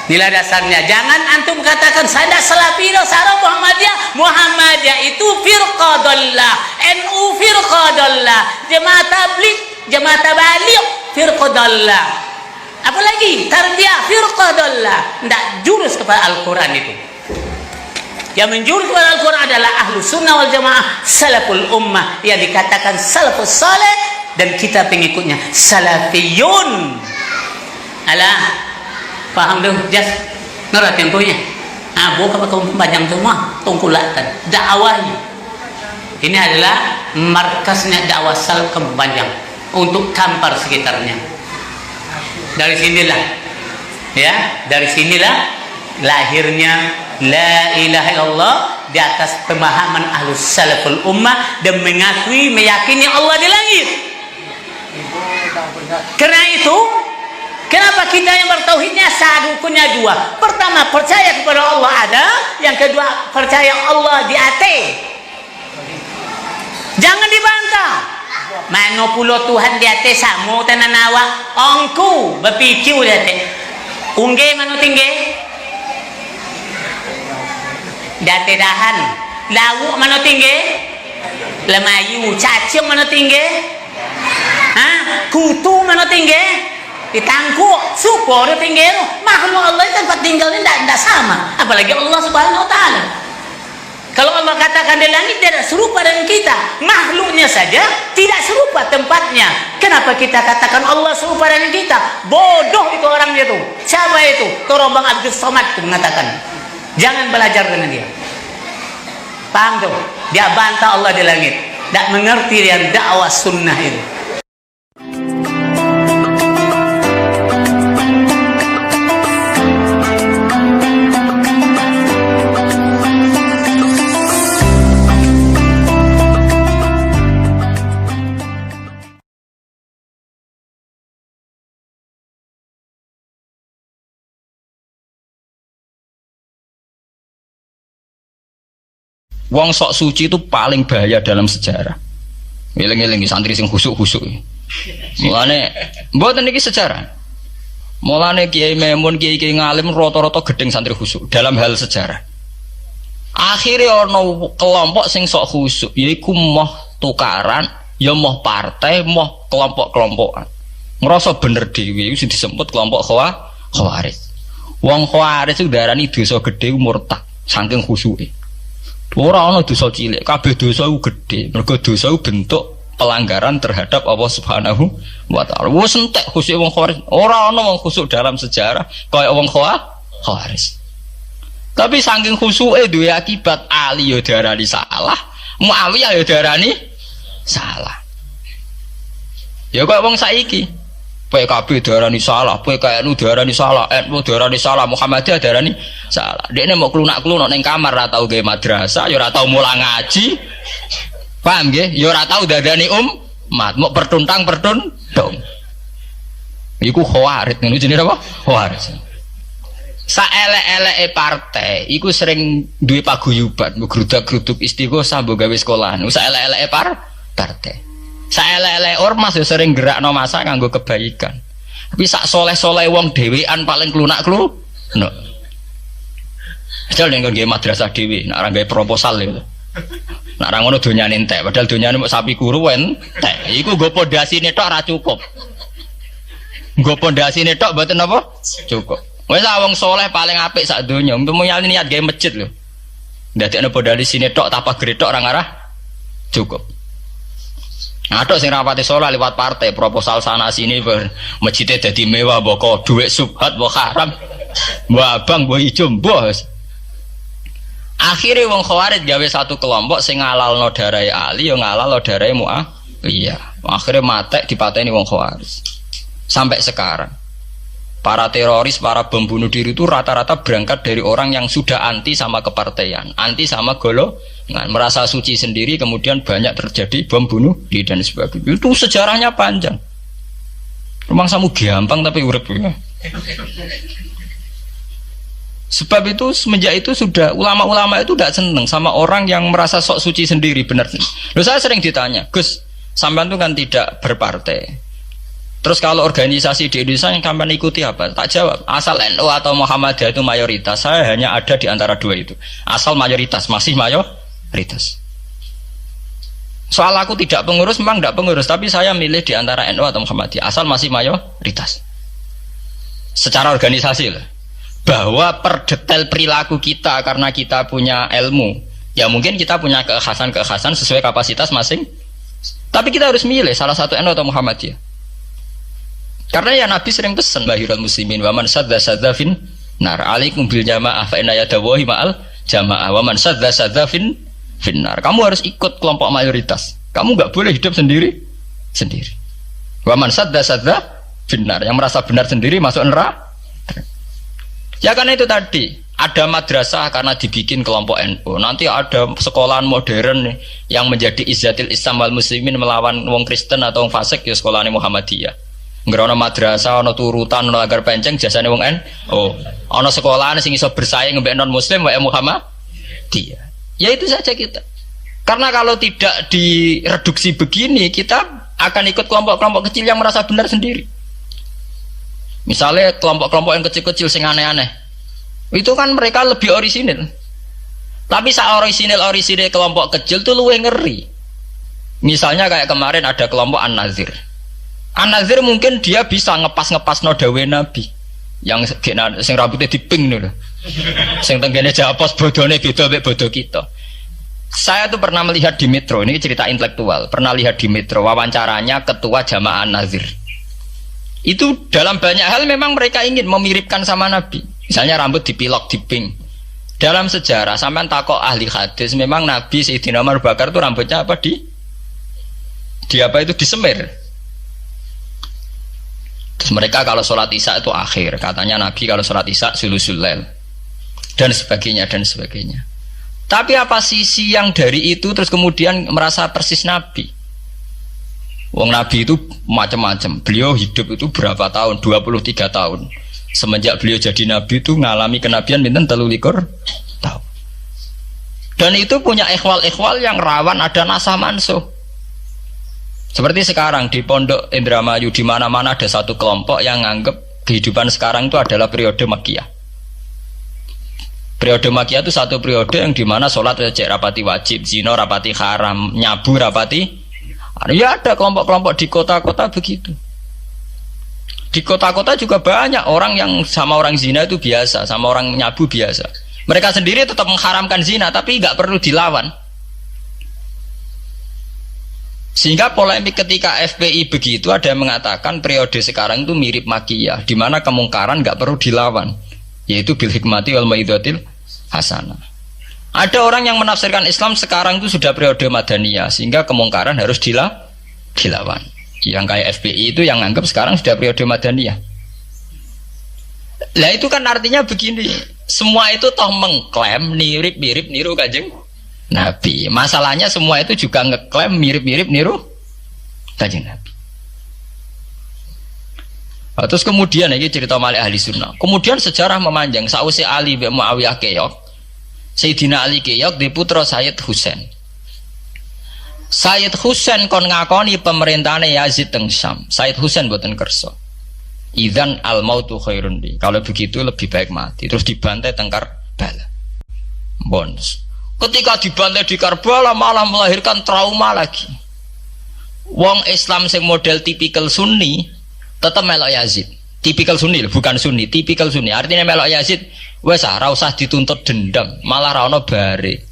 Inilah dasarnya. Jangan antum katakan saya Salafi, Sarah Muhammadiyah itu firqah dhallah, NU firqah dhallah, Jemaah Tabligh, Jemaah Tabaligh firqah dhallah. Apalagi Tarbiyah firqah dhallah. Tidak jurus kepada Al-Quran itu. Yang menjurus kepada Al-Quran adalah Ahlus Sunnah wal Jamaah, Salaful Ummah, yang dikatakan Salafus Saleh, dan kita pengikutnya Salafiyun. Alah, paham dong, jas nurut temponya. Bukan kau panjang semua, tungkulatan dakwahnya. Ini adalah markasnya dakwah salaf Kembanjang untuk Kampar sekitarnya. Dari sinilah, ya, dari sinilah lahirnya la ilaha illallah di atas pemahaman Ahlus Salaful Ummah dan mengakui meyakini Allah di langit. Karena itu, kenapa kita yang bertauhidnya rukunnya dua? Pertama, percaya kepada Allah ada. Yang kedua, percaya Allah di hati. Jangan dibantah. Mano pulo Tuhan di hati samu tenanawa ongku berpikir di hati. Ungge mano tinggi? Di hati dahan. Lawu mano tinggi? Lemayu. Cacing mano tinggi? Kutu mano tinggi? Ditangkuk, syukur di pinggir. Makhluk Allah tempat tinggalnya tidak sama, apalagi Allah Subhanahu wa Ta'ala. Kalau Allah katakan di langit tidak serupa dengan kita, makhluknya saja tidak serupa tempatnya. Kenapa kita katakan Allah serupa dengan kita? Bodoh itu orangnya tuh. Siapa itu? Torobang Abdul Somad itu mengatakan. Jangan belajar dengan dia. Paham tuh? Dia bantah Allah di langit. Tidak mengerti dia dakwah sunnah itu. Wong sok suci itu paling bahaya dalam sejarah. Ngiling-ngiling santri sing khusuk-khusuk. Mulane mboten niki sejarah. Mulane Kiai Memun, Kiai ngalim rata-rata gedeng santri khusuk dalam hal sejarah. Akhirnya ono kelompok sing sok khusuk, yaiku moh tukaran, ya moh partai, moh kelompok-kelompokan. Ngerasa bener dhewe iku disebut kelompok Khawarij. Wong Khawarij itu darani dosa gedhe murtad saking khusuke. Ora ana dosa cilik, kabeh dosa iku gedhe. Mergo dosa iku bentuk pelanggaran terhadap Allah Subhanahu wa Ta'ala. Wis entek khusuk wong Khawarij. Ora ana wong khusuk dalam sejarah kaya wong Khawarij. Tapi saking khusuke duwe akibat Ali ya darani salah, Muawiyah ya darani salah. Ya kaya wong saiki. PKB darani salah, PKNU darani salah, NU darani salah, Muhammadiyah darani salah. Dekne mau klunak-klunuk ning kamar ora tau gawe madrasah, ya ora tau mulang ngaji. Paham nggih? Ya ora tau dadani umat, mau pertuntang-pertuntung. Iku Khawarij, ngono jenenge apa? Khawarij. Saelek-eleke partai iku sering duwe paguyuban, ngrudak-gruduk istighosah mbok gawe sekolahan. Saelek-eleke partai. Saelek-elek ormas ya sering gerakno masa nganggo kebaikan. Tapi sak soleh-soleh wong dhewean paling klunak-klunuk. Padahal nek nggawe madrasah dhewe, nek ora gawe proposal lho. Nek ora ngono donyane entek, padahal donyane mok sapi kuru entek. Iku nggo pondasine tok ora cukup. Nggo pondasine tok mboten apa? Cukup. Wis wong soleh paling apik sak donya, umpama niat gawe masjid lho. Ndadekno pondasine tok tanpa gretok ora ngarah cukup. Ada sing rapati sholat lewat partai proposal sana sini masjidnya jadi mewah boko duit subhat boko haram mbak abang mbak ijo bos. Akhirnya wong Khawarij gawe satu kelompok sing ngalalno darai Ali yang ngalalno darai Muawiyah. Akhirnya matek dipateni wong Khawarij. Sampai sekarang para teroris, para pembunuh diri itu rata-rata berangkat dari orang yang sudah anti sama kepartaian, anti sama golongan, merasa suci sendiri, kemudian banyak terjadi bom bunuh diri dan sebagainya. Itu sejarahnya panjang. Memang samu gampang tapi urip ya. Sebab itu semenjak itu sudah ulama-ulama itu tidak seneng sama orang yang merasa sok suci sendiri, benar. Loh, saya sering ditanya, Gus, sampean itu kan tidak berpartai, Terus kalau organisasi di Indonesia yang kapan ikuti apa? Tak jawab. Asal NU atau Muhammadiyah itu mayoritas, saya hanya ada di antara dua itu. Asal mayoritas, masih mayoritas. Soal aku tidak pengurus, memang tidak pengurus, tapi saya milih di antara NU atau Muhammadiyah. Asal masih mayoritas. Secara organisasi lah. Bahwa per detail perilaku kita karena kita punya ilmu, ya mungkin kita punya keekhasan sesuai kapasitas masing. Tapi kita harus milih salah satu NU atau Muhammadiyah. Karena ya Nabi sering pesan bahirul muslimin wa man sadza fin nar alaikum bil jamaah fa inna yadawahi ma'al jamaah wa man sadza fin nar. Kamu harus ikut kelompok mayoritas. Kamu nggak boleh hidup sendiri. Wa man sadza fin nar, yang merasa benar sendiri masuk neraka. Ya karena itu tadi ada madrasah karena dibikin kelompok NU. Nanti ada sekolahan modern nih, yang menjadi izzatil Islam wal muslimin melawan wong Kristen atau wong fasik, ya sekolahan Muhammadiyah. Ngerono madrasah, ono turutan, ono agar penceng, jasane wong ono sekolahan sing iso bersaing mbek non muslim wae Muhammadiyah. Ya itu saja kita. Karena kalau tidak direduksi begini, kita akan ikut kelompok-kelompok kecil yang merasa benar sendiri. Misalnya kelompok-kelompok yang kecil-kecil sing aneh-aneh. Itu kan mereka lebih orisinil. Tapi saat orisinil kelompok kecil tuh luwih ngeri. Misalnya kayak kemarin ada kelompok An-Nazir. An-Nazir mungkin dia bisa ngepas no dawe Nabi yang sing rambutnya diping nih, sing tenggene japos bodone beda mek bodo kita. Saya tuh pernah melihat di Metro, ini cerita intelektual, pernah lihat di Metro wawancaranya ketua Jamaah An-Nazir. Itu dalam banyak hal memang mereka ingin memiripkan sama Nabi. Misalnya rambut dipilok diping. Dalam sejarah sampean takok ahli hadis, memang Nabi Sayyidina Umar Bakar tuh rambutnya apa di disemir. Terus mereka kalau sholat isya itu akhir, katanya Nabi kalau sholat isya sulusul lail dan sebagainya. Tapi apa sisi yang dari itu terus kemudian merasa persis Nabi? Wong Nabi itu macam-macam. Beliau hidup itu berapa tahun? 23 tahun. Semenjak beliau jadi Nabi itu ngalami kenabian pinten 33 tahun. Dan itu punya ikhwal-ikhwal yang rawan ada nasah mansuh. Seperti sekarang di Pondok Indramayu, di mana-mana ada satu kelompok yang nganggap kehidupan sekarang itu adalah periode Makkiyah. Periode Makkiyah itu satu periode yang dimana sholat cek rapati wajib, zina rapati haram, nyabu rapati. Ya ada kelompok-kelompok di kota-kota begitu. Di kota-kota juga banyak orang yang sama orang zina itu biasa, sama orang nyabu biasa. Mereka sendiri tetap mengharamkan zina, tapi nggak perlu dilawan. Sehingga polemik ketika FPI begitu, ada yang mengatakan periode sekarang itu mirip Makkiyah, di mana kemungkaran nggak perlu dilawan, yaitu bil hikmati wal maidatil hasanah. Ada orang yang menafsirkan Islam sekarang itu sudah periode Madaniyah, sehingga kemungkaran harus dilawan. Yang kayak FPI itu yang anggap sekarang sudah periode Madaniyah. Lah itu kan artinya begini, semua itu toh mengklaim mirip-mirip niru Kanjeng Nabi. Masalahnya semua itu juga ngeklaim mirip-mirip niru Kanjeng Nabi. Terus kemudian ini cerita malih ahli sunnah. Kemudian sejarah memanjang. Sausi Ali bin Muawiyah keok, Sayyidina Ali keok di putra Sayyid Husain. Sayyid Husain kon ngakoni pemerintahane Yazid teng Syam. Sayyid Husain boten kersa. Idzan al mautu khairun li. Kalau begitu lebih baik mati. Terus dibantai teng Karbala. Bonus. Ketika dibantai di Karbala malah melahirkan trauma lagi. Wong Islam sing model tipikal Sunni tetap melok Yazid. Tipikal Sunni, bukan Sunni, tipikal Sunni. Artinya melok Yazid, wes ora usah dituntut dendam, malah ra ono bare.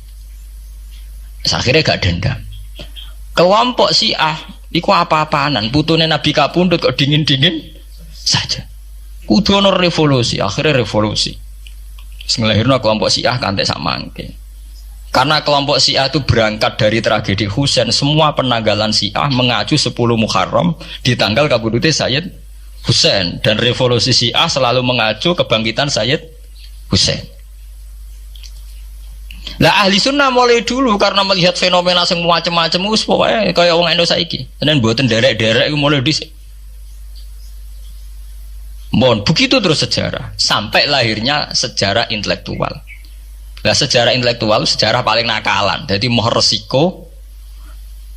Akhirnya gak dendam. Kelompok Syiah iku apa-apaanan, putune Nabi kapundhut kok dingin-dingin saja. Kudu ono revolusi, akhirnya revolusi. Ngelahirno kelompok Syiah kanthi sak mangke. Karena kelompok Syiah itu berangkat dari tragedi Husain, semua penanggalan Syiah mengacu 10 Muharram di tanggal kabudute Sayyid Husain, dan revolusi Syiah selalu mengacu kebangkitan Sayyid Husain. Lah ahli sunnah mulai dulu karena melihat fenomena semua macam-macam wis pokoke kaya wong Indonesia saiki. Tenan mboten derek-derek iku mulai dhisik. Mohon begitu terus sejarah sampai lahirnya sejarah intelektual. Nah sejarah intelektual sejarah paling nakalan, jadi mau resiko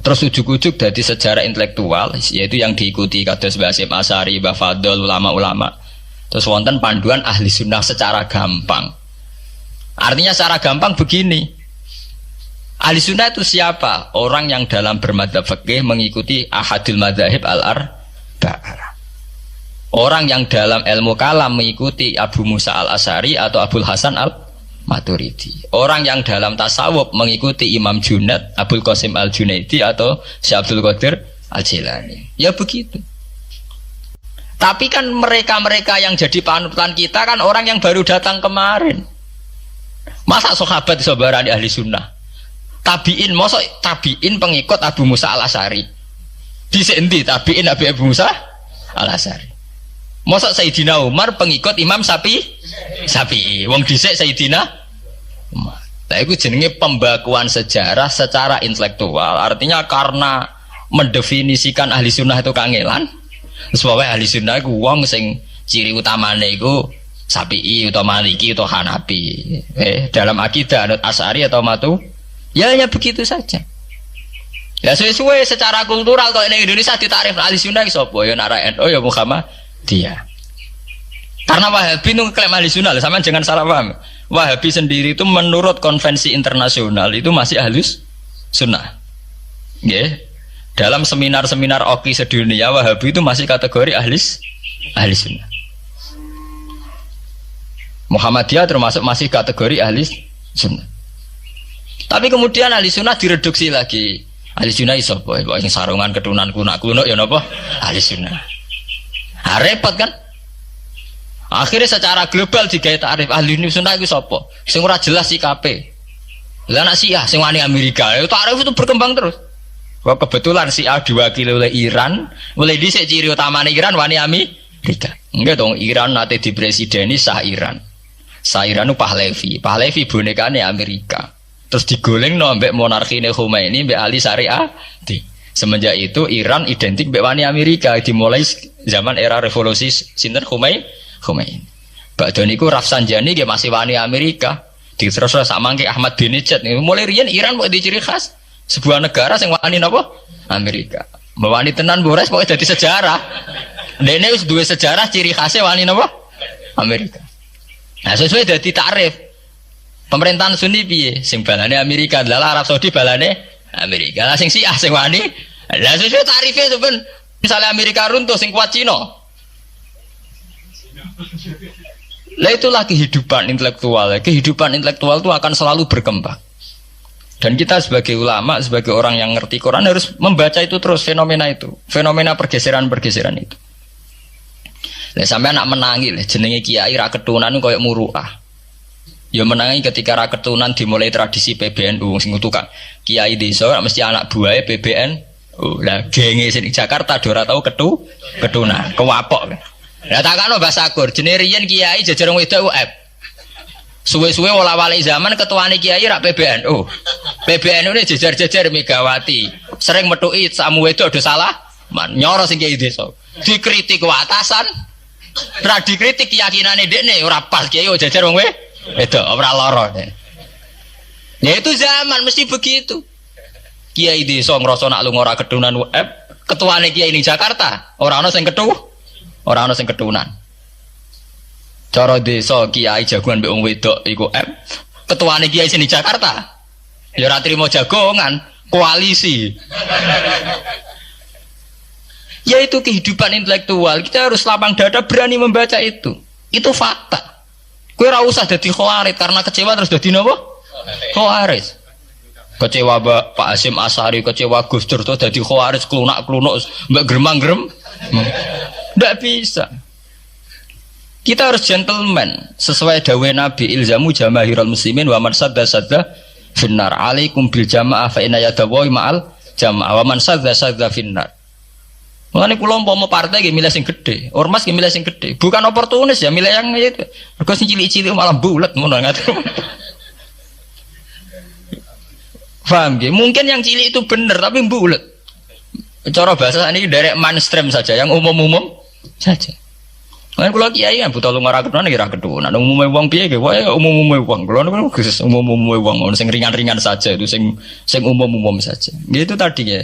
Terus ujuk-ujuk dari sejarah intelektual, yaitu yang diikuti kados Mbah Hasyim Asy'ari, Mbah Fadl, ulama-ulama. Terus wonten panduan ahli sunnah secara gampang. Artinya secara gampang begini. Ahli sunnah itu siapa? Orang yang dalam bermadzhab fikih mengikuti ahadul madzahib al-arba'ah. Orang yang dalam ilmu kalam mengikuti Abu Musa al-Asy'ari atau Abul Hasan al-Maturidi. Orang yang dalam tasawuf mengikuti Imam Junaid, Abul Qasim al-Junaidi atau Syekh Abdul Qadir al-Jilani. Ya begitu. Tapi kan mereka-mereka yang jadi panutan kita kan orang yang baru datang kemarin. Masa sahabat sabarani ahli sunnah? Tabiin, masa tabiin pengikut Abu Musa al-Asy'ari? Di sendi tabiin Abu Musa al-Asy'ari. Masa Sayyidina Umar pengikut Imam Syafi'i. Wong dhisik Sayyidina Umar. Nah, itu jenenge pembakuan sejarah secara intelektual. Artinya karena mendefinisikan ahli sunnah itu kangelan. Sebabnya ahli sunnah itu wong sing ciri utamane iku Syafi'i atau Maliki atau Hanafi. Dalam akidah anut Asy'ari atau Matu, ya hanya begitu saja. Ya sesuai secara kultural kalau di Indonesia ditarif ahli sunnah sapa ya nara NU ya Muhammadiyah. Karena Wahabi itu klaim ahli sunnah, sama jangan salah paham. Wahabi sendiri itu menurut konvensi internasional itu masih ahlus sunnah. Yeah. Dalam seminar-seminar OKI sedunia Wahabi itu masih kategori ahli sunnah. Muhammadiyah termasuk masih kategori ahli sunnah. Tapi kemudian ahli sunnah direduksi lagi. Ahli sunnah iso apa? Yang sarungan ketunan kuno ya napa? Ahli sunnah. Nah, repot kan? Akhirnya secara global digawe takrif ahli sunnah itu sapa? Sing ora jelas sikape. Lah anak Syiah sing wani Amerika, takrif itu berkembang terus. Wah kebetulan Syiah diwakili oleh Iran, mulai dhisik ciri utamane Iran wani Amerika. Enggak dong, Iran nate dipresideni Shah Iran. Shah Iran itu Pahlavi. Pahlavi bonekane Amerika. Terus digolengno mbek monarkine Khomeini mbek ahli syariah. Semenjak itu Iran identik mbek wani Amerika dimulai zaman era revolusi sinten Khomeini. Bakdo niku Rafsanjani dia masih wani Amerika. Diterus sak mangke Ahmad Binejad mulai riyen Iran kok diciri khas sebuah negara sing wani napa? Amerika. Mewani tenan Bores pokoke dadi sejarah. Dene wis duwe sejarah ciri khasnya wani napa? Amerika. Nah sesuai dadi takrif. Pemerintahan Sunni piye? Sing balane Amerika, lha Arab Saudi balane Amerika. Lah sing Syiah sing wani. Lah sesuai tarifnya itu ben misalnya Amerika runtuh sing kuat Cina. Lah itulah kehidupan intelektual. Kehidupan intelektual itu akan selalu berkembang. Dan kita sebagai ulama, sebagai orang yang ngerti Quran harus membaca itu terus fenomena itu, fenomena pergeseran-pergeseran itu. Lah sampai anak menangi lah jenenge kiai ra ketunan koyo muruah. Ya menangi ketika ra ketunan dimulai tradisi PBNU sing tukang kiai desa mesti anak buahe PBNU. Lah genge sing Jakarta ora tau ketunan, kewapok. Lah takano bahasa Sakur, jenenge riyen kiai jajar wong wedok UF. Suwe-suwe wala-wali zaman ketuane kiai rak PBNU. PBNU ini jajar-jajar Megawati. Sering metuki samu wedok do salah, nyoro sing kiai desa. Dikritik ku atasan. Ra dikritik keyakinane dekne ora pas kiai jajar wong wedok ora lara. Ya itu zaman mesti begitu. Kiai desa ngrasa nak lunga ora ketunan UF, ketuane kiai ning Jakarta ora ana sing Orang ana sing ketunan. Cara desa kiai jagoan mbek wong wedok iku ketuane kiai sing di Jakarta. Ya ora trimo jagongan, koalisi. Yaitu kehidupan intelektual. Kita harus lapang dada berani membaca itu. Itu fakta. Kowe ora usah dadi khawarit karena kecewa terus dadi napa? Khawarit. Kecewa Pak Hasyim Asy'ari, kecewa Gus Dur terus dadi khawarit klunak-klunuk mbek gremang-grem. Tidak bisa. Kita harus gentleman sesuai dawuh Nabi ilzamu jamaahirul muslimin wa man sadda finnar alaikum bil jamaah fa inna yadawi ma'al jamaah wa man sadda finnar. Mulane kula umpama partai nggih milih sing gedhe, ormas nggih milih sing gedhe. Bukan oportunis ya milih yang itu. Mergo sing cilik-cilik malah bulet ngono ngatur. Paham nggih? Mungkin yang cilik itu bener tapi bulet. Cara bahasa ini derek mainstream saja, yang umum-umum saja. Kan kula kiai kan buta lunga ra ketunan ya ra ketunan. Umume wong piye ge wae umume wong. Kula niku khusus umume wong sing ringan-ringan saja itu sing umum-umum saja. Gitu tadi ya.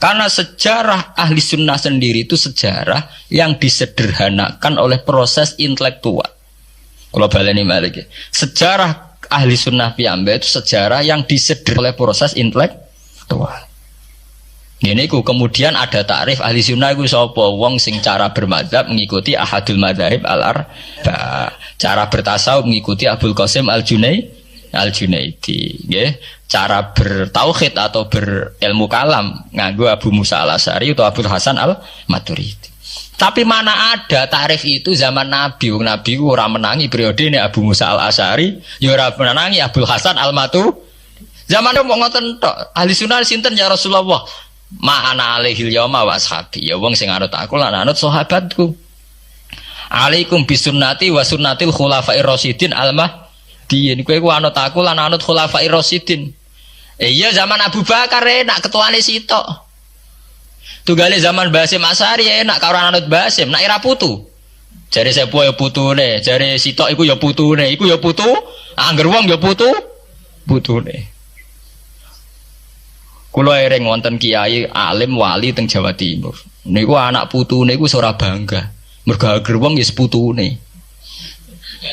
Karena sejarah ahli sunnah sendiri itu sejarah yang disederhanakan oleh proses intelektual. Kalau baleni malih ya. Sejarah ahli sunnah piyambak itu sejarah yang disederhanakan oleh proses intelektual. Ini kemudian ada takrif ahli sunnah itu sapa wong sing cara bermadzhab mengikuti ahadul madzahib al-arba, cara bertasawuf mengikuti Abdul Qasim al-Junaidi, nggih. Cara bertauhid atau berilmu kalam nganggo Abu Musa al-Asy'ari atau Abdul Hasan al-Maturidi. Tapi mana ada takrif itu zaman Nabi? Nabi ora menangi periode ini Abu Musa al-Asy'ari, ya ora menangi Abdul Hasan al-Maturidi. Zaman itu mau ngoten tok. Ahli sunnah sinten ya Rasulullah? Ma'ana alaihil yauma wa ashabi. Ya wong sing anut aku lan anut sahabatku. Alaikum bisunnati wa sunnatil khulafair rasyidin al-mahdiyyin. Kowe anut aku lan anut khulafair rasyidin. Iya zaman Abu Bakar enak ketuane sitok. Tunggale zaman Basim Asy'ari enak karo anut Basim, nak era putu. Jare sepuh ya putune, jare sitok iku ya putune, iku ya putu, angger wong ya putune. Kula ereng wonten kiai alim wali teng Jawa Timur. Niku anak putune iku ora bangga. Mergo ager wong ya seputune.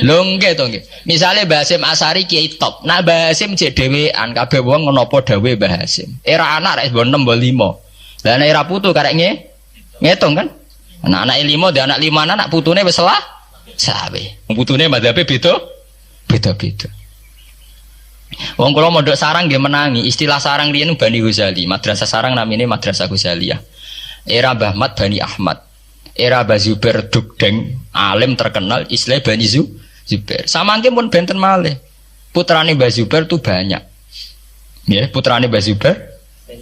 Lho nggih to nggih. Misale Basim Asy'ari kiai top. Nah Basim jek dhewean kabeh wong napa dawuhe Mbah Hasim. Era anak rek 6 5. Lah nek era putu karek ngitung kan. Anak-anak 5 dhe anak 5 anak putune wis salah. Sawe. Putune madzhabe beda-beda. Wong kula mondok sarang nggih menangi. Istilah sarang riyen Bani Ghazali. Madrasah sarang namine Madrasah Ghazaliyah. Era Mbah Ahmad Bani Ahmad. Era Mbah Zubair Dugdeng, alim terkenal istilah Bani Zubair. Samangke pun benten malih. Putrane Mbah Zubair itu banyak. Ya, putrane Mbah Zubair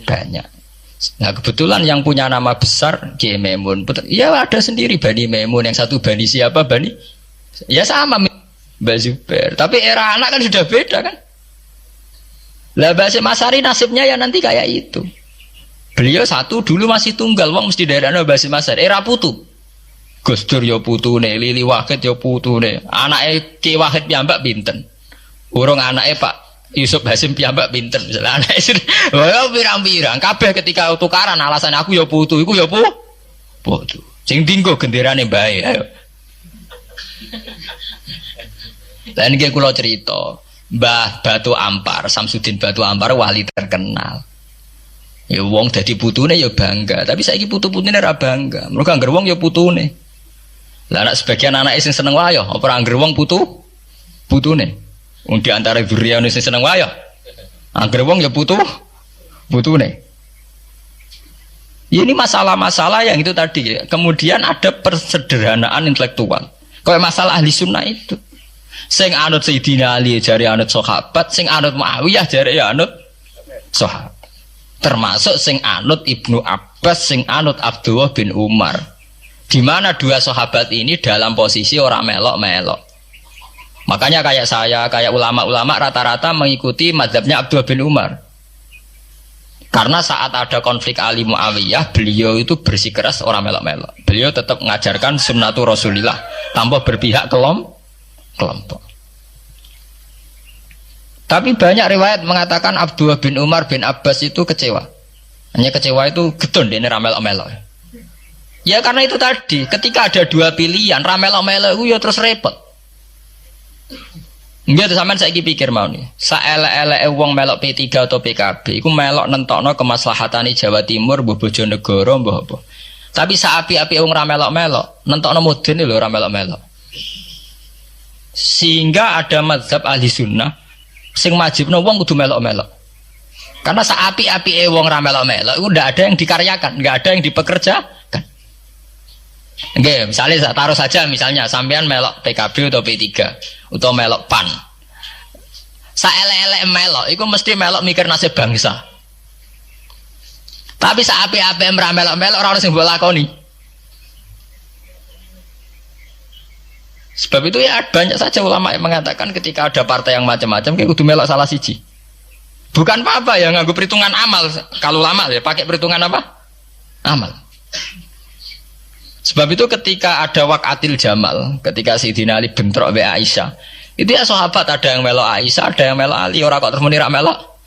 banyak. Nah, kebetulan yang punya nama besar Kiai Maimun. Ya ada sendiri Bani Maimun, yang satu Bani siapa? Bani. Ya sama Mbah Zubair. Tapi era anak kan sudah beda kan? Lah Basim Asy'ari nasibnya ya nanti kayak itu. Beliau satu dulu masih tunggal, wong mesti daerahnya Basim Asy'ari. Era putu. Gus Dur ya putune, Lili Wahid ya putune. Anake Ki Wahid piyambak pinten. Urung anake Pak Yusuf Hasim piyambak pinten. Misalnya anake wah pirang-pirang kabeh ketika tukaran alasan aku ya putu, iku ya putu. Sing dinggo genderane bae ayo. Lah niki kula cerita. Mbah Batu Ampar, Samsudin Batu Ampar wali terkenal. Ya wong dadi putune ya bangga, tapi saiki putu-putune ora bangga. Mergo angger wong ya putune. Lah anak sebagian anake sing seneng wae apa ora angger wong putune. Wong di antara dzurriyane sing seneng wae angger wong ya putune. Ya, ini masalah-masalah yang itu tadi. Kemudian ada persederhanaan intelektual. Kayak masalah ahli sunnah itu. Sing anut Sayyidina Ali jari anut sahabat, sing anut Muawiyah jari ya anut sahabat. Termasuk sing anut Ibnu Abbas, sing anut Abdullah bin Umar. Di mana dua sahabat ini dalam posisi orang melok-melok. Makanya kayak saya, kayak ulama-ulama rata-rata mengikuti mazhabnya Abdullah bin Umar. Karena saat ada konflik Ali Muawiyah, beliau itu bersikeras orang melok-melok. Beliau tetap mengajarkan sunnatul Rasulillah tanpa berpihak kelompok. Tapi banyak riwayat mengatakan Abdullah bin Umar bin Abbas itu kecewa. Hanya kecewa itu gedon ini ramelok-melok. Ya karena itu tadi, ketika ada dua pilihan ramelok-melok itu ya terus repot. Enggak tuh sampean saiki pikir mau nih. Saelek-eleke wong melok P3 atau PKB iku melok nentokno kemaslahatane Jawa Timur, mbuh Bojonegoro, mbuh apa. Tapi saapi-api wong ra melok-melok, nentokno mudun lho ra melok-melok. Sehingga ada mazhab ahli sunnah sing majibno wong kudu melok-melok. Karena saapi-api wong ra melok-melok itu ndak ada yang dikaryakan, nggak ada yang dipekerjakan. Nggih, misalnya taruh saja misalnya sampean melok PKB atau P3 atau melok PAN. Saelek-elek melok iku mesti melok mikir nasib bangsa. Tapi saapi-api ra melok-melok ora ono sing mbok lakoni. Sebab itu ya banyak saja ulama yang mengatakan ketika ada partai yang macam-macam kayak kudu melok salah siji. Bukan apa-apa ya nganggo perhitungan amal. Kalau lama ya pakai perhitungan apa? Amal. Sebab itu ketika ada waqatil Jamal, ketika Sayyidina Ali bentrok be Aisyah, itu ya sahabat ada yang melok Aisyah, ada yang melok Ali, orang kok terus muni rak melok.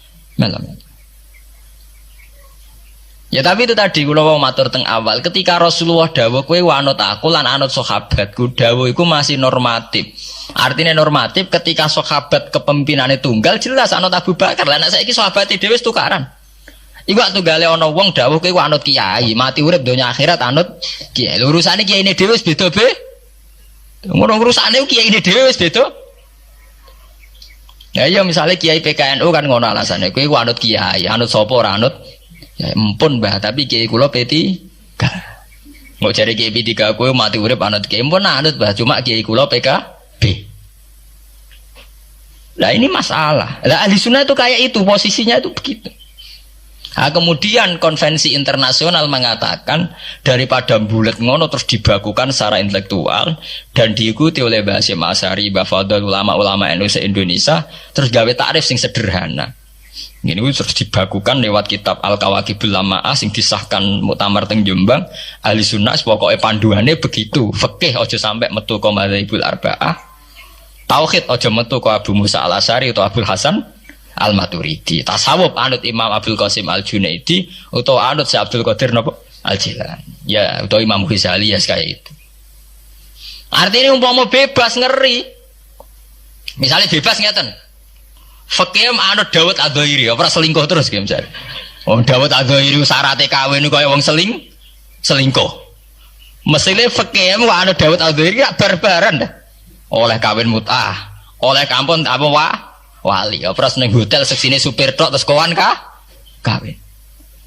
Ya tapi itu tadi kula mau matur teng awal, ketika Rasulullah dawuh kowe anut aku lan anut sahabatku, dawuh iku masih normatif. Artinya normatif ketika sahabat kepemimpinannya tunggal jelas anut Abu Bakar. Lah nek saiki sahabate dhewe wis tukaran. Iku tunggale ana wong dawuh kowe anut kiai, mati urip donya akhirat anut kiai. Urusane kiyaine dhewe wis beda be. Ngono urusane kiyaine dhewe wis beda. Ya iya misalnya kiai PKNU kan ngono alasane, kowe anut kiai, anut sapa ora anut? Ya empun Mbah, tapi kiai kula P3. Mau cari kiai P3 kowe mati urip anut kiai, empun anut Mbah, cuma kiai kula PKB. Lah ini masalah. Lah ahli sunnah itu kayak itu, posisinya itu begitu. Nah, kemudian konvensi internasional mengatakan daripada bulat ngono terus dibakukan secara intelektual dan diikuti oleh Mbah Hasyim Asy'ari, Mbah Fadl, ulama-ulama NU se-Indonesia, terus gawe takrif sing sederhana. Ini terus dibakukan lewat kitab Al-Kawakibul Lama'ah sing disahkan Muktamar teng Jombang. Ahli sunnah pokoknya panduannya begitu. Fikih aja sampai metu ka madzhabul arba'ah. Tauhid aja metu ka Abu Musa Al-Asy'ari atau Abdul Hasan Al-Maturidi. Tasawuf anut Imam Abdul Qasim Al-Junaidi atau anut Syekh Abdul Qadir napa Al-Jilani. Ya, atau Imam Ghazali ya kayak itu. Artinya umpama bebas ngeri. Misalnya bebas ngeten. Fikih anut Dawud Adzairi, ora selingkuh terus ki misalnya. Oh Dawud Adzairi syaratnya kawin kaya wong selingkuh. Mesine fikih anut Dawud Adzairi gak barbaran dah. Oleh kawin mut'ah, oleh kampun apa wali, opras ning hotel seksine supir tok terus kawan kawin.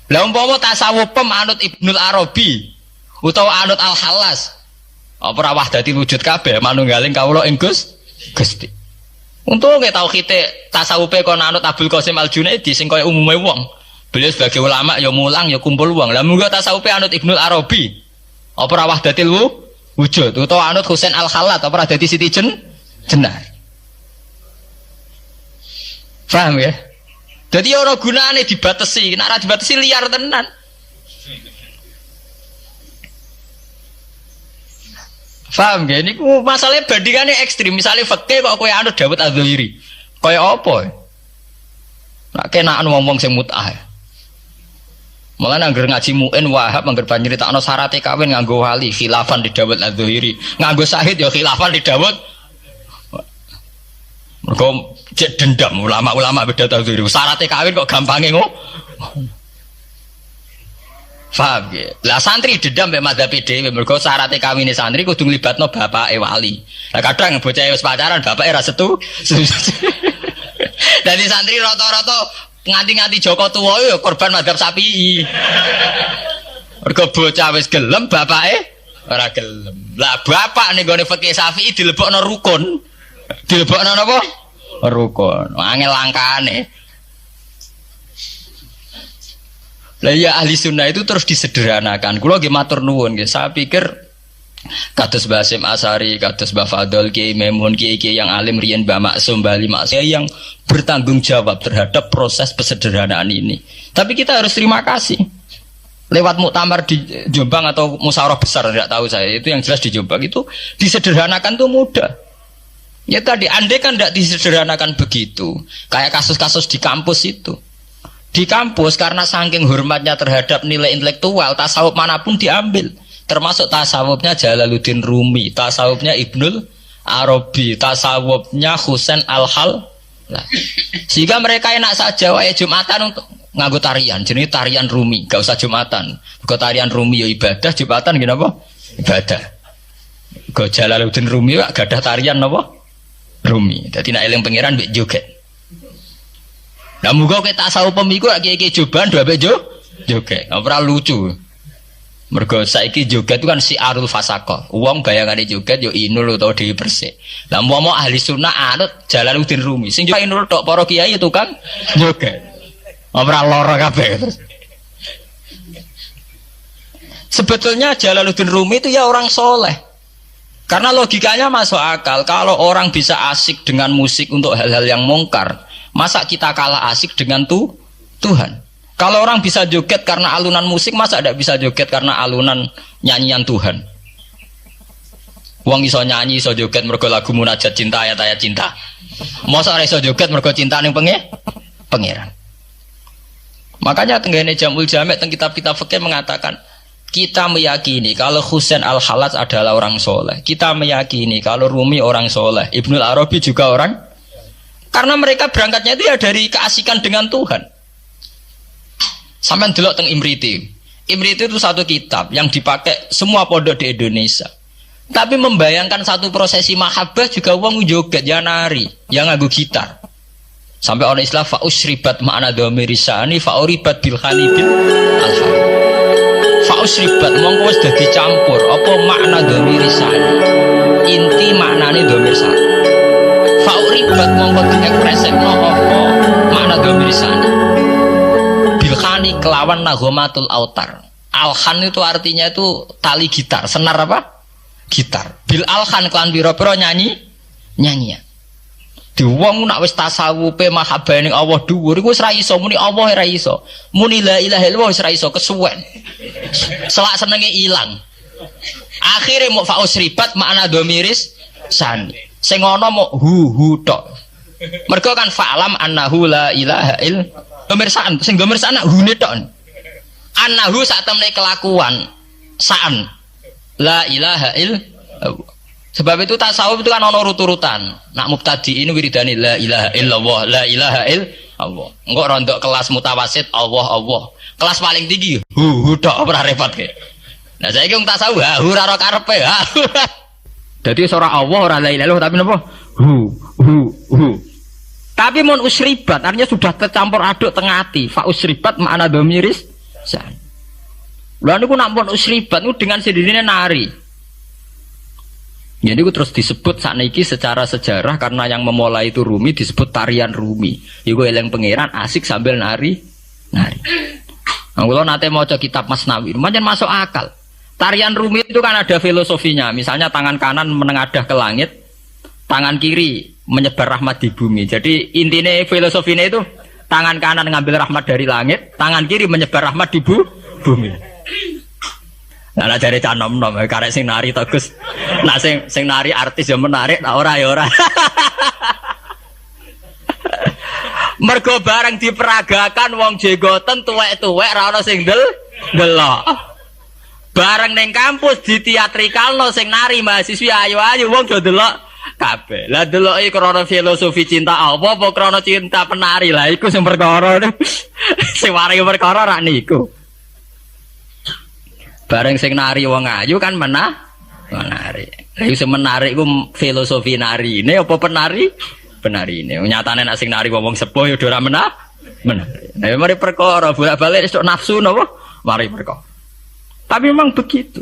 Lah umpama tasawuf anut Ibnul Arabi utawa anut Al-Hallas. Apa ora wahdati wujud kabeh manunggaling kawula ing Gusti. Untuk nggak tahu kita tasawufe kon anut Abdul Qasim Al-Junaidi sing kaya umume wong. Beliau sebagai ulama ya mulang ya kumpul wong. Lah munggo tasawufe anut Ibnul Arabi. Apa ora wahdatil wujud utawa anut Husain Al-Khallat apa ora dadi Siti Jenar. Paham ya? Jadi orang gunane dibatasi, nek ora dibatasi liar tenan. Paham gak? Ini masalahnya bandingannya ekstrim. Misalnya fakih kok kowe anut Dawud Adzairi. Kaya apa? Nak kena ngomong sing mut'ah. Malah anggar ngaji muin Wahab anggar nyritakno syarat kawin nganggo wali khilafan di Dawud Adzairi. Nganggo syahid ya khilafan di Dawud. Mergo cek dendam ulama-ulama beda Adzairi. Syarat kawin kok gampange ngono. Faham ya? Lah santri dendam mbek madzhab dhewe mergo syarat kawine santri kudu nglibatno bapake wali. Lah kadang bocah wis pacaran bapake ra setu. Dadi santri rata-rata nganti-nganti Joko tuwa ya korban madzhab Syafi'i. Mergo bocah wis gelem bapake ora gelem. Lah bapak ning gone fikih Syafi'i dilebokno rukun. Dilebokno napa? Rukun. Angel langkane. Lah ya ahli sunnah itu terus disederhanakan. Kula nggih matur nuwun nggih. Saya pikir kados Mbah Hasyim Asy'ari, kados Mbah Fadl, Kiai Maimun, kiai-kiai yang alim riyen Mbah Maksum, Mbah Ali Maksum yang bertanggung jawab terhadap proses pesederhanaan ini. Tapi kita harus terima kasih. Lewat muktamar di Jombang atau musyawarah besar tidak tahu saya, itu yang jelas di Jombang itu disederhanakan tuh mudah. Ya tadi andai kan tidak disederhanakan begitu, kayak kasus-kasus di kampus itu. Di kampus karena saking hormatnya terhadap nilai intelektual, tasawuf manapun diambil, termasuk tasawufnya Jalaluddin Rumi, tasawufnya Ibnul Arabi, tasawufnya Husain Al-Hal. Sehingga mereka enak saja wae Jumatan untuk nganggo tarian, jenis tarian Rumi, gak usah Jumatan. Kok tarian Rumi ya ibadah, Jumatan gini apa? Ibadah. Kok Jalaluddin Rumi gak ada tarian apa? Rumi. Jadi nak eling pangeran mbek joget. Lah muga kita tasawuf pemiku iki joban dua bejo joget. Ora lucu. Mergo saiki joget itu kan siarul fasaqah. Wong bayangane joget yo inul utawa Dewi Persik. Lah umpama ahli sunnah anut Jalaluddin Rumi. Sing yo inul tok para kiai tukang joget. Ora lara kabeh. Sebetulnya Jalaluddin Rumi itu ya orang soleh. Karena logikanya masuk akal. Kalau orang bisa asik dengan musik untuk hal-hal yang mungkar, masa kita kalah asik dengan Tuhan? Kalau orang bisa joget karena alunan musik, masa tidak bisa joget karena alunan nyanyian Tuhan? Wong iso nyanyi, iso joget mergo lagu munajat cinta ayat-ayat cinta. Mosok ora iso joget mergo cinta ning pangeran. Makanya tenggene Jamul Jami' teng kitab-kitab fikih mengatakan kita meyakini kalau Husain Al-Hallaj adalah orang soleh. Kita meyakini kalau Rumi orang soleh. Ibnul Arabi juga orang. Karena mereka berangkatnya itu ya dari keasikan dengan Tuhan. Sampai delok teng Imriti. Imriti itu satu kitab yang dipakai semua pondok di Indonesia. Tapi membayangkan satu prosesi mahabbah juga wong joget ya nari, yang nganggo gitar. Sampai orang Islam fa'usribat ma'ana dhamirisani fa'uribat bilhani bil alham. Fa'usribat mongko wis dadi campur apa makna dhamirisani. Inti maknane dhamirisani. Fa'uribat mongko diekspresekno apa makna dhamirisani. Bilhani kelawan nagomatul autar. Alhan itu artinya itu tali gitar, senar apa? Gitar. Bil alhan kelan pira-pira nyanyian. Di wong nak wis tasawufe mahabbah ning Allah dhuwur iku wis ra iso muni Allah ra iso. Muni la ilaha illallah wis ra iso kesuwen. Selak senenge ilang. Akhire mau fausribat makna dhamiris sani. Sing ana mau hu tok. Mergo kan fa'lam annahu la ilaha illallah. Pemirsaan sing pemirsaan hune tok. Annahu sak temne kelakuan saan la ilaha illallah. Sebab itu tasawuf itu kan ono urut-urutan. Nak mubtadi ini wiridani la ilaha illallah, la ilaha illallah. Engko rondok kelas mutawasit Allah. Kelas paling tinggi hu tok ora repot ke. Nah saiki wong tasawuf hu ora karepe. Dadi ora Allah ora la ilaha illallah tapi napa? Hu. Tapi mun usribat artinya sudah tercampur aduk tengah ati. Fa usribat makna dhamiris san. Lha niku nak mun usribat niku dengan sendirinya nari. Jadi itu terus disebut sakniki secara sejarah karena yang memulai itu Rumi disebut tarian Rumi. Iku eleng pangeran asik sambil nari. Nah, kalau nanti mau cek kitab Masnawi, macam masuk akal. Tarian Rumi itu kan ada filosofinya. Misalnya tangan kanan menengadah ke langit, tangan kiri menyebar rahmat di bumi. Jadi intinya filosofinya itu tangan kanan ngambil rahmat dari langit, tangan kiri menyebar rahmat di bumi. Nah, dari canom-nom, karek sing nari tegus. Nah, sing nari artis yang menarik, nah ora ya ora. Mergo bareng diperagakan wong jegoten tuwek-tuwek ra ono sing delok. Bareng ning kampus diteatrikalno sing nari mahasiswi ayu-ayu wong do delok kabeh. Lah deloke krana filosofi cinta apa krana cinta penari lah iku sing perkara. Sing waringi perkara rak niku. Bareng sing nari wong ayu kan menari. Lah iso menarik ku filosofi nari. Ini apa penari? Penari ini. Nyatane nek sing nari wong sepuh ya ora menari. Nah, mari perkara bolak-balik esuk nafsu napa? Mari perkara. Tapi memang begitu.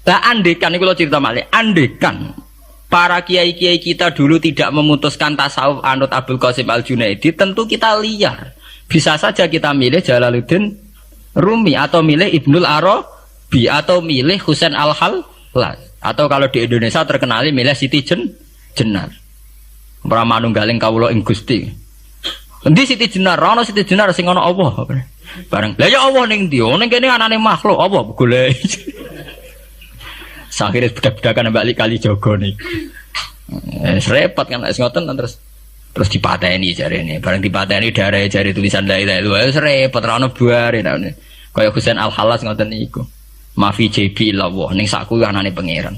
Lah andekan iku lho cerita malih. Andekan para kiai-kiai kita dulu tidak memutuskan tasawuf anut Abdul Qasim Al-Junaidi, tentu kita liar. Bisa saja kita milih Jalaluddin Rumi atau milih Ibnul Arabi atau milih Husain Al-Hallaj atau kalau di Indonesia terkenali milih Siti Jenar. Para manunggaling kawula ing Gusti. Endi Siti Jenar? Ana Siti Jenar sing ana Allah. Bareng. Lah ya Allah ning ndi? Ning kene anane makhluk apa golek. Sakhire bedak-bedakan Mbak Kali Jogo niku. Repot kan wis ngoten terus dipateni jarene. Bareng dipateni darah jari tulisan la ilaha illallah wis repot ra ono buare nane. Kaya Husain Al-Hallaj ngoten niku. Mafi JB illallah ning sakku anane pangeran.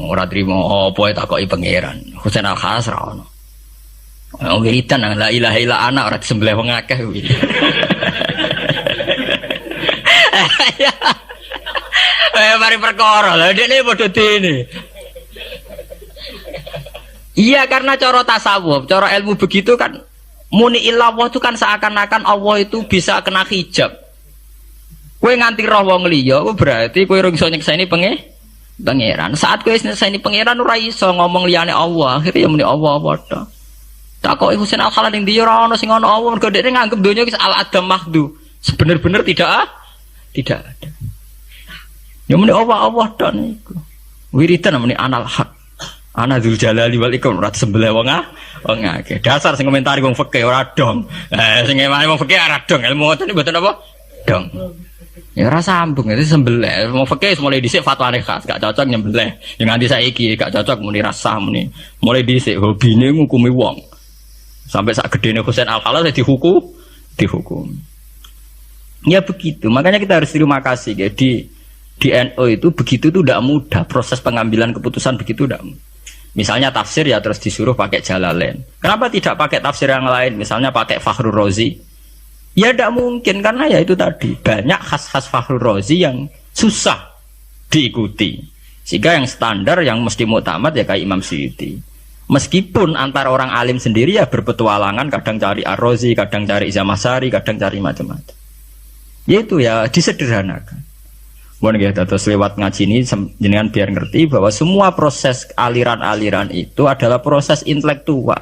Ora trimo apa takoki pangeran. Husain Al-Hallaj ra ono. Wiridan la ilaha illa ana ora disembelih wong akeh kuwi. Mari perkara lha dekne padha dene. Iya karena cara tasawuf, cara ilmu begitu kan muni illallah itu kan seakan-akan Allah itu bisa kena hijab. Kowe nganti roh wong liya, berarti kowe ora iso nyekseni pangeran. Saat kowe nyekseni pangeran ora iso ngomong liyane Allah, akhire ya muni Allah padha. Takoki Husain Al-Hallaj ning ndi ora ono sing ono Allah, mergo dhekne nganggep donya wis al-adam mahdu. Sebener-bener tidak ada. Ya muni Allah tok niku. Wiridan muni anal haq. Ana dzul jalali wal ikram ora sembelih wong akeh. Dasar sing komentari wong fikih ora dong. Sing emane wong fikih ora dong. Ilmu ngoten mboten apa? Dong. Ya rasa sambung itu sembelih. Mau fikih mulai dhisik fatwane khas, gak cocok nyembelih. Yang nganti saiki gak cocok muni rasa muni. Mulai dhisik hobine ngukumi wong. Sampai sak gedene Husain Al-Khalal dihukum. Ya begitu. Makanya kita harus terima kasih ya di NU itu begitu itu tidak mudah proses pengambilan keputusan begitu tidak mudah. Misalnya tafsir ya terus disuruh pakai Jalalain. Kenapa tidak pakai tafsir yang lain? Misalnya pakai Fakhrul Razi. Ya tidak mungkin karena ya itu tadi banyak khas-khas Fakhrul Razi yang susah diikuti. Sehingga yang standar yang mesti muktamad ya kayak Imam Suyuti. Meskipun antara orang alim sendiri ya berpetualangan, kadang cari Ar-Razi, kadang cari Zamasari, kadang cari macam-macam. Yaitu ya disederhanakan. Mohon ya terus lewat ngaji ini jenengan biar ngerti bahwa semua proses aliran-aliran itu adalah proses intelektual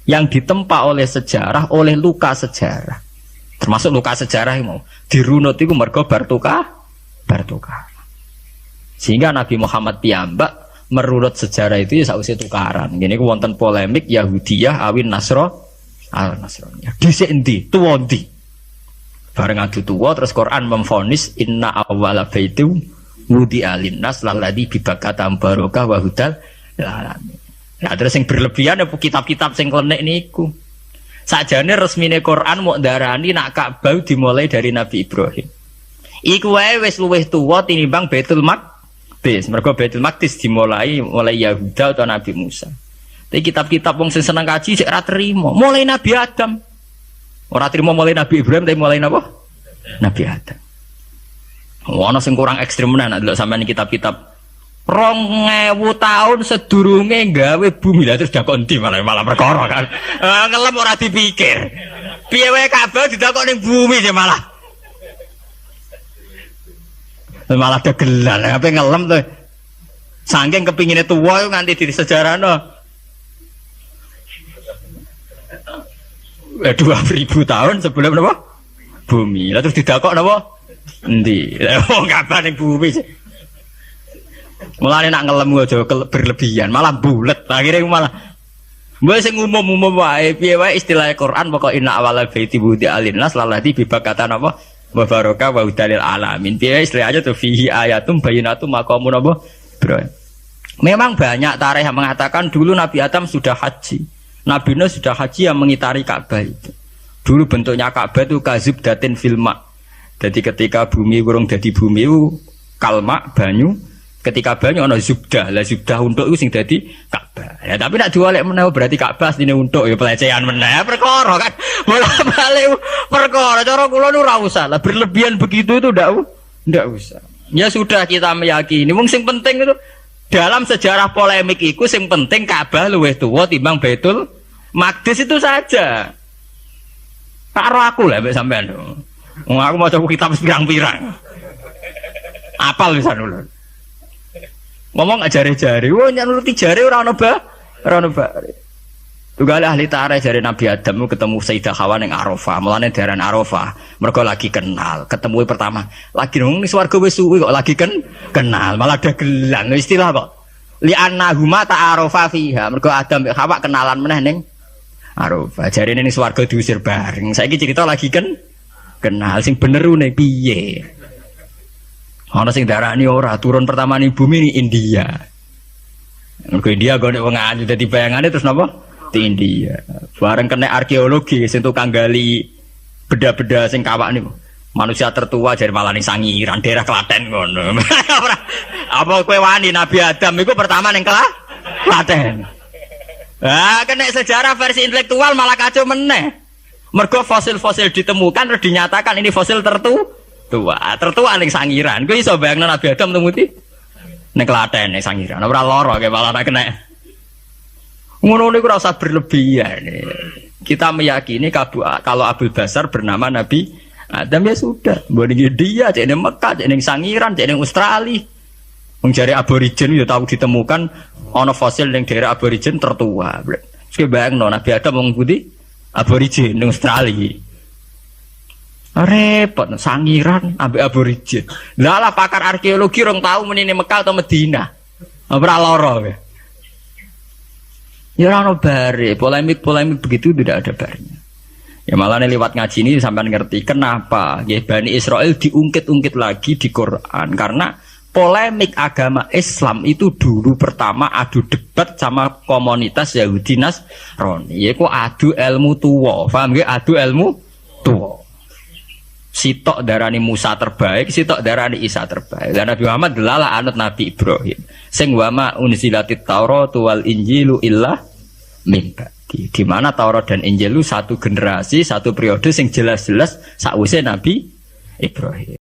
yang ditempa oleh sejarah, oleh luka sejarah. Termasuk luka sejarah yang mau dirunut itu mergo bartukah. Sehingga Nabi Muhammad piyambak merunut sejarah itu ya sausé tukaran. Gini ku wonten polemik Yahudiyah awin Nasraniyah. Dhisik endi? Tuwa endi? Bareng adu tuwa terus Quran memvonis inna awwala baitu wudi'a linnas lalladzi bibakata barokah wa hudal lil alamin. Nah terus yang berlebihan apa kitab-kitab sing klenik niku. Sakjane resmine Quran mau darani nak Ka'bah dimulai dari Nabi Ibrahim. Iku wae wis luwih tuwa tinimbang Baitul Maqdis. Mergo Baitul Maqdis dimulai oleh Yahuda atau Nabi Musa. Tapi kitab-kitab wong sing seneng kaji sik ora trimo. Mulai Nabi Adam. Ora trimo mulai Nabi Ibrahim tapi mulai napa? Nabi Adam. Ono sing kurang ekstrem menan delok sampean kitab-kitab 2000 tahun sedurunge gawe bumi lah terus dakonti malah perkara kan. Ngelem ora dipikir. Piye wae Ka'bah didakok ning bumi sih malah dagelan. Apa ngelem tuh. Saking kepingine tuwa nganti di sejarahno. 2000 tahun sebelum napa? Bumi. Lah terus didakok napa? Endi? Wong Ka'bah ning bumi sih. Mulane nak ngelem aja berlebihan, malah bulet. Akhirnya malah mbok sing umum-umum wae, piye wae istilah Quran pokok inna awwala baiti wudi'a linnas lalladzi bibakatan apa? Wa baraka wa hudalil alamin. Piye istilahnya tuh fihi ayatum bayyinatum maqamun apa? Bro. Memang banyak tarikh yang mengatakan dulu Nabi Adam sudah haji. Nabi Nuh sudah haji yang mengitari Ka'bah itu. Dulu bentuknya Ka'bah itu kazubdatin filma. Jadi ketika bumi urung dadi bumi itu kalma banyu. Ketika banyak ono zubdah, lah zubdah untuk itu sing dadi Ka'bah. Ya tapi nak diwalek meneh berarti Ka'bah asline untuk ya pelecehan meneh perkara kan. Bola-balik perkara cara kula nu ora usah lah berlebihan begitu itu ndak usah. Ya sudah kita meyakini wong sing penting itu dalam sejarah polemik iku sing penting Ka'bah luwih tuwa timbang Baitul Maqdis itu saja. Karo aku lah mbek sampean. Wong aku maca kitab pirang-pirang. Apal wisan lho. Ngomong jare-jare, wah nuruti jare ora ono bare. Tunggal ahli tarikh jare Nabi Adam ketemu Sayyidah Hawa ning Arafah, mulane diaran Arafah. Mergo lagi kenal, ketemu pertama. Lagi nang swarga wis suwi kok lagi kenal, malah dagelan istilah kok. Li annahuma ta'arafa fiha. Mergo Adam mek Hawa kenalan meneh ning Arafah. Jarene ning swarga diusir bareng. Saiki cerita lagi kenal sing bener ne piye? Ana sing darani ora turun pertama ning bumi ning India. Mergo India gone wong ayu dadi bayangane terus napa? Di India. Bareng kena arkeologi sing tukang gali beda-beda sing kawak niku. Manusia tertua jare malah ning Sangiran, daerah Klaten ngono. Apa kowe wani Nabi Adam iku pertama ning Klaten. Kena sejarah versi intelektual malah kacau meneh. Mergo fosil-fosil ditemukan terus dinyatakan ini fosil tertua ning Sangiran. Kowe iso bayangno Nabi Adam temuti ning Klaten ning Sangiran. Ora lara kae malah kena. Ngono niku ora usah berlebihan. Kita meyakini kalau Abul Basar bernama Nabi Adam ya sudah. Mbok ning India, cek ning Mekah, cek ning Sangiran, cek ning Australia. Wong jare aborigin ya tahu ditemukan ana fosil ning daerah aborigin tertua. Wis bayangno Nabi Adam wong putih aborigin ning Australia. Repot Sangiran ambek aborigin. Lah pakar arkeologi rong tahu menine Mekah atau Madinah. Ora lara kowe. Ya ora ono bare, polemik begitu tidak ada barenya. Ya malah nih lewat ngaji ini sampai ngerti kenapa ya Bani Israel diungkit-ungkit lagi di Quran karena polemik agama Islam itu dulu pertama adu debat sama komunitas Yahudi Nasrani. Ya kok adu ilmu tua, paham gak? Adu ilmu tua. Sitok darani Musa terbaik, sitok darani Isa terbaik. Dan Nabi Muhammad adalah anut Nabi Ibrahim. Sing wa ma unzilatit Taurat wal Injilu illa min di mana Taurat dan Injil itu satu generasi, satu periode sing jelas-jelas sakwise Nabi Ibrahim.